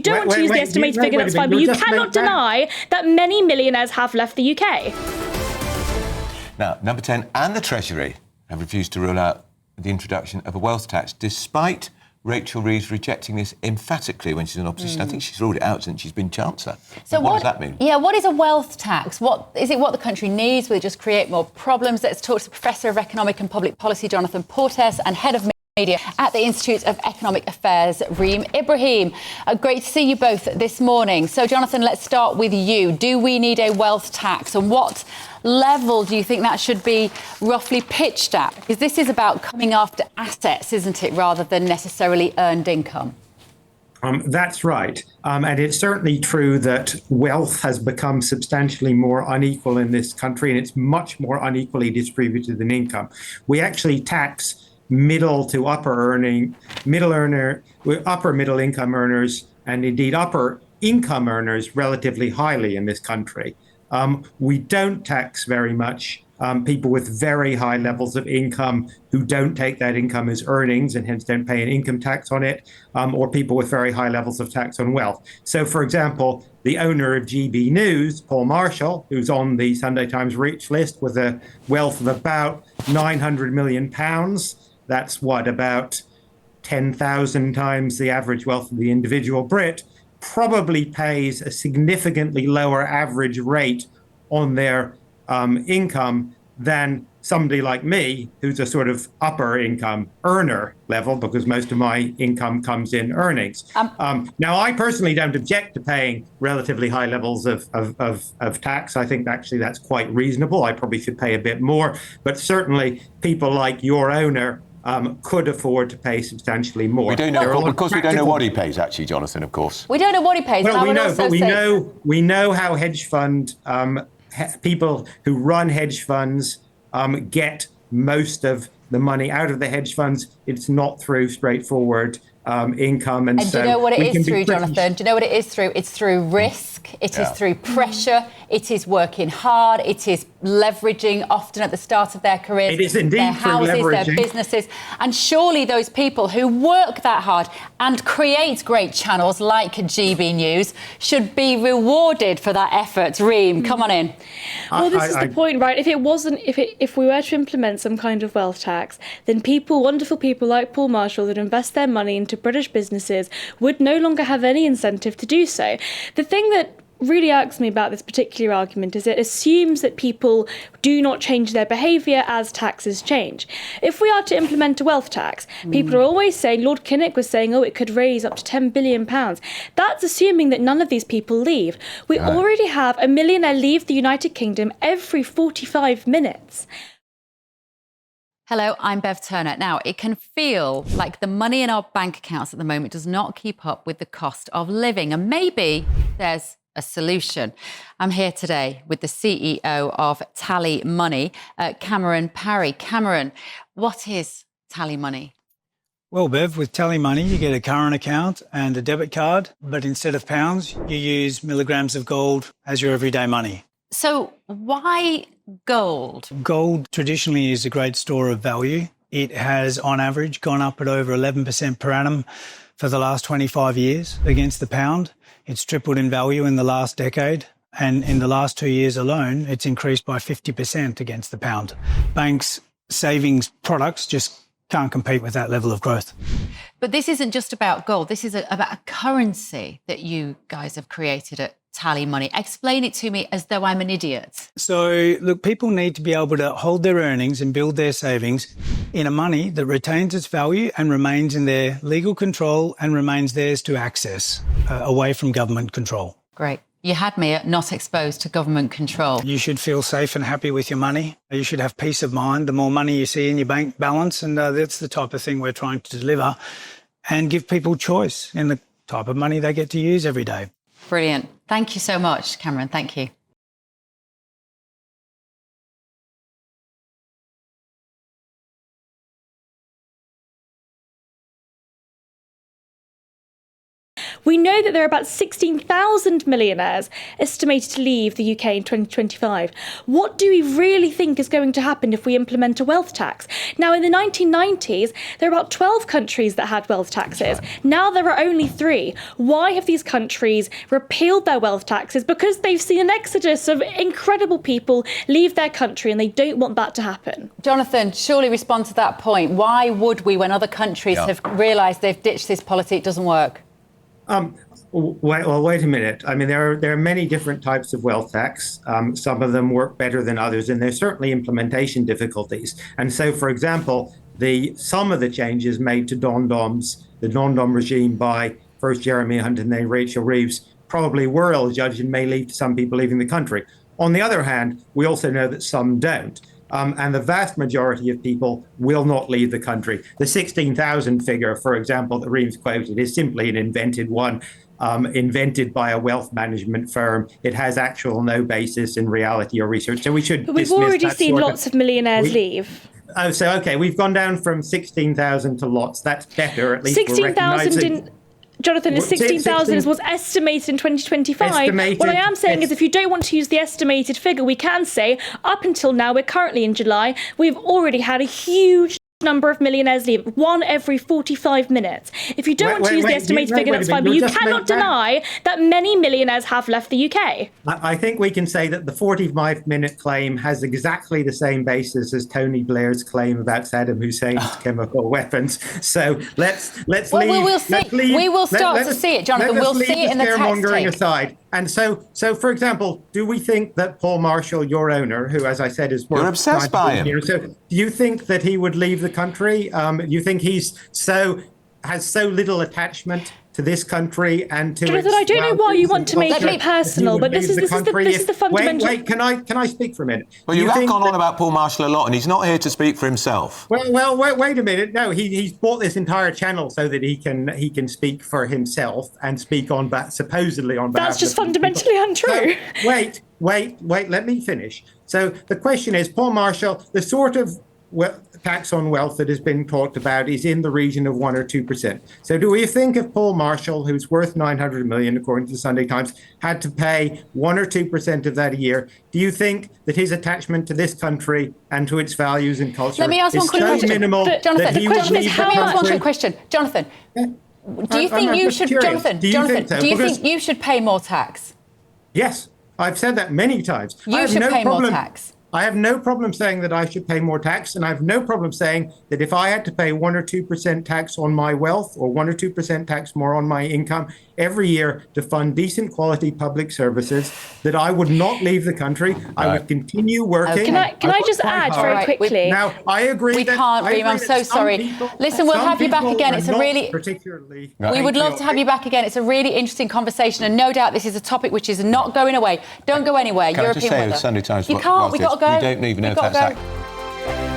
don't want to use the estimated figure, that's fine, but you cannot deny that many millionaires have left the UK. Now, number 10 and the Treasury have refused to rule out the introduction of a wealth tax, despite Rachel Reeves rejecting this emphatically when she's in opposition. I think she's ruled it out since she's been Chancellor. So what does that mean? Yeah, what is a wealth tax? What is it? What the country needs? Will it just create more problems? Let's talk to Professor of Economic and Public Policy, Jonathan Portes, and Head of Media at the Institute of Economic Affairs, Reem. Ibrahim, great to see you both this morning. So, Jonathan, let's start with you. Do we need a wealth tax, and what level do you think that should be roughly pitched at? Because this is about coming after assets, isn't it, rather than necessarily earned income? That's right. And it's certainly true that wealth has become substantially more unequal in this country, and it's much more unequally distributed than income. We actually tax middle to upper middle income earners, and indeed upper income earners relatively highly in this country. We don't tax very much people with very high levels of income who don't take that income as earnings and hence don't pay an income tax on it, or people with very high levels of tax on wealth. So, for example, the owner of GB News, Paul Marshall, who's on the Sunday Times Rich list with a wealth of about £900 million, that's what, about 10,000 times the average wealth of the individual Brit, probably pays a significantly lower average rate on their income than somebody like me, who's a sort of upper income earner level, because most of my income comes in earnings. Now, I personally don't object to paying relatively high levels of tax. I think actually that's quite reasonable. I probably should pay a bit more, but certainly people like your owner could afford to pay substantially more. We don't know, of course, we don't know what he pays, actually, Jonathan, of course. We don't know what he pays. Well, we know how hedge fund people who run hedge funds get most of the money out of the hedge funds. It's not through straightforward income. And do so you know what it is through, Jonathan? Do you know what it is through? It's through risk. It is through pressure. It is working hard. It is leveraging often at the start of their careers. It is indeed their houses, through leveraging. their businesses. And surely those people who work that hard and create great channels like GB News should be rewarded for that effort. Reem, come on in. Well, this is the point, right? If we were to implement some kind of wealth tax, then wonderful people like Paul Marshall that invest their money into British businesses would no longer have any incentive to do so. The thing that really irks me about this particular argument is it assumes that people do not change their behaviour as taxes change. If we are to implement a wealth tax, people are always saying, Lord Kinnock was saying, it could raise up to £10 billion. That's assuming that none of these people leave. We already have a millionaire leave the United Kingdom every 45 minutes. Hello, I'm Bev Turner. Now, it can feel like the money in our bank accounts at the moment does not keep up with the cost of living, and maybe there's a solution. I'm here today with the CEO of TallyMoney, Cameron Parry. Cameron, what is TallyMoney? Well, Bev, with TallyMoney, you get a current account and a debit card, but instead of pounds, you use milligrams of gold as your everyday money. So why gold? Gold traditionally is a great store of value. It has, on average, gone up at over 11% per annum for the last 25 years against the pound. It's tripled in value in the last decade. And in the last 2 years alone, it's increased by 50% against the pound. Banks' savings products just can't compete with that level of growth. But this isn't just about gold. This is about a currency that you guys have created at TallyMoney. Explain it to me as though I'm an idiot. So, look, people need to be able to hold their earnings and build their savings in a money that retains its value and remains in their legal control and remains theirs to access, away from government control. Great. You had me at not exposed to government control. You should feel safe and happy with your money. You should have peace of mind. The more money you see in your bank balance, and that's the type of thing we're trying to deliver, and give people choice in the type of money they get to use every day. Brilliant. Thank you so much, Cameron. Thank you. We We know that there are about 16,000 millionaires estimated to leave the UK in 2025. What do we really think is going to happen if we implement a wealth tax? Now, in the 1990s, there were about 12 countries that had wealth taxes. Now there are only 3. Why have these countries repealed their wealth taxes? Because they've seen an exodus of incredible people leave their country and they don't want that to happen. Jonathan, surely respond to that point. Why would we, when other countries have realised they've ditched this policy, it doesn't work? Wait a minute. I mean, there are many different types of wealth tax. Some of them work better than others, and there's certainly implementation difficulties. And so, for example, some of the changes made to the non-dom regime by first Jeremy Hunt and then Rachel Reeves probably were ill-judged and may lead to some people leaving the country. On the other hand, we also know that some don't. And the vast majority of people will not leave the country. The 16,000 figure, for example, that Reem's quoted is simply an invented one, invented by a wealth management firm. It has no basis in reality or research. So we should. But we've already seen lots of millionaires leave. Oh, so OK, we've gone down from 16,000 to lots. That's better. At least 16,000 Jonathan, 16,000 was estimated in 2025. What I am saying is if you don't want to use the estimated figure, we can say up until now, we're currently in July, we've already had a huge number of millionaires leave, 1 every 45 minutes. If you don't want to use the estimated figure, that's fine, but you cannot deny that many millionaires have left the UK. I think we can say that the 45-minute claim has exactly the same basis as Tony Blair's claim about Saddam Hussein's chemical weapons. So let's leave. We'll see. We will start to see it, Jonathan. We'll see it in the tax take. Aside. And so, for example, do we think that Paul Marshall, your owner, who, as I said, is you're obsessed by him? So, do you think that he would leave the country? Do you think has so little attachment to this country and to Jonathan, I don't know why you want to make it personal, but this is the fundamental. Wait, can I speak for a minute? Well, you have gone on about Paul Marshall a lot, and he's not here to speak for himself. Well, wait a minute. No, he's bought this entire channel so that he can speak for himself and speak supposedly on behalf. That's just fundamentally untrue. So, wait. Let me finish. So the question is, Paul Marshall, the sort of tax on wealth that has been talked about is in the region of 1 or 2%. So do we think if Paul Marshall, who's worth 900 million, according to the Sunday Times, had to pay 1 or 2% of that a year, do you think that his attachment to this country and to its values and culture Let me ask one quick question. Minimal? Jonathan, the question is, let me ask one quick question. Jonathan, do you think you should, Jonathan, do you think you should pay more tax? Yes, I've said that many times. You should pay more tax. I have no problem saying that I should pay more tax, and I have no problem saying that if I had to pay 1 or 2% tax on my wealth or 1 or 2% tax more on my income every year to fund decent quality public services, that I would not leave the country. I would continue working. Can I just add very quickly? Now, I agree. We can't, Reem. I'm so sorry. Listen, we'll have you back again. It's a really particularly. We would love to have you back again. It's a really interesting conversation, and no doubt this is a topic which is not going away. Don't go anywhere. Can European I just say weather. The Sunday Times? You can't. We got to go. You don't even know if that's accurate.